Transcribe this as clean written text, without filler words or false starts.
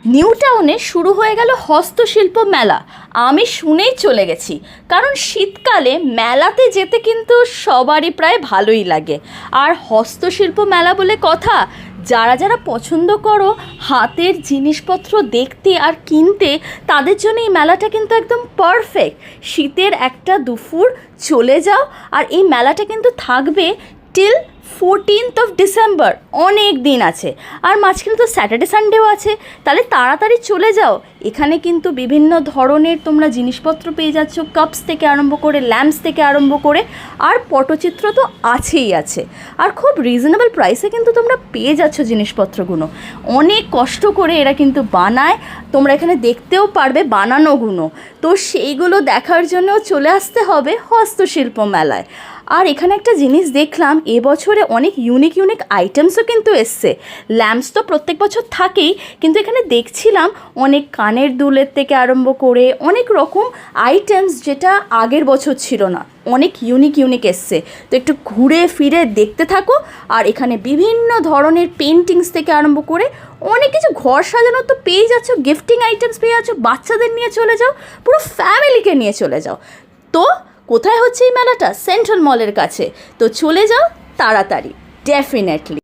New টাউনে শুরু হয়ে গেল হস্তশিল্প মেলা। আমি শুনেই চলে গেছি, কারণ শীতকালে মেলাতে যেতে কিন্তু সবারই প্রায় ভালোই লাগে। আর হস্তশিল্প মেলা বলে কথা, যারা যারা পছন্দ করো হাতের জিনিসপত্র দেখতে আর কিনতে, তাদের জন্য এই মেলাটা কিন্তু একদম পারফেক্ট। শীতের একটা দুপুর চলে যাও, আর এই মেলাটা কিন্তু থাকবে টিল 14th ডিসেম্বর, অনেক দিন আছে। আর মাঝখানে তো স্যাটারডে সানডেও আছে, তাহলে তাড়াতাড়ি চলে যাও। এখানে কিন্তু বিভিন্ন ধরনের তোমরা জিনিসপত্র পেয়ে যাচ্ছ, কাপস থেকে আরম্ভ করে, ল্যাম্পস থেকে আরম্ভ করে, আর পটচিত্র তো আছেই আছে। আর খুব রিজনেবল প্রাইসে কিন্তু তোমরা পেয়ে যাচ্ছ জিনিসপত্রগুলো। অনেক কষ্ট করে এরা কিন্তু বানায়, তোমরা এখানে দেখতেও পারবে বানানোগুলো। তো সেইগুলো দেখার জন্যও চলে আসতে হবে হস্তশিল্প মেলায়। আর এখানে একটা জিনিস দেখলাম, এবছরে অনেক ইউনিক আইটেমসও কিন্তু এসছে। ল্যাম্পস তো প্রত্যেক বছর থাকেই, কিন্তু এখানে দেখছিলাম অনেক কানের দুলের থেকে আরম্ভ করে অনেক রকম আইটেমস, যেটা আগের বছর ছিল না। অনেক ইউনিক এসছে। তো একটু ঘুরে ফিরে দেখতে থাকো। আর এখানে বিভিন্ন ধরনের পেন্টিংস থেকে আরম্ভ করে অনেক কিছু ঘর সাজানো তো পেয়ে যাচ্ছ, গিফটিং আইটেমস পেয়ে যাচ্ছ। বাচ্চাদের নিয়ে চলে যাও, পুরো ফ্যামিলিকে নিয়ে চলে যাও। তো কোথায় হচ্ছে এই মেলাটা? সেন্ট্রাল মলের কাছে। তো চলে যাও তাড়াতাড়ি, ডেফিনেটলি।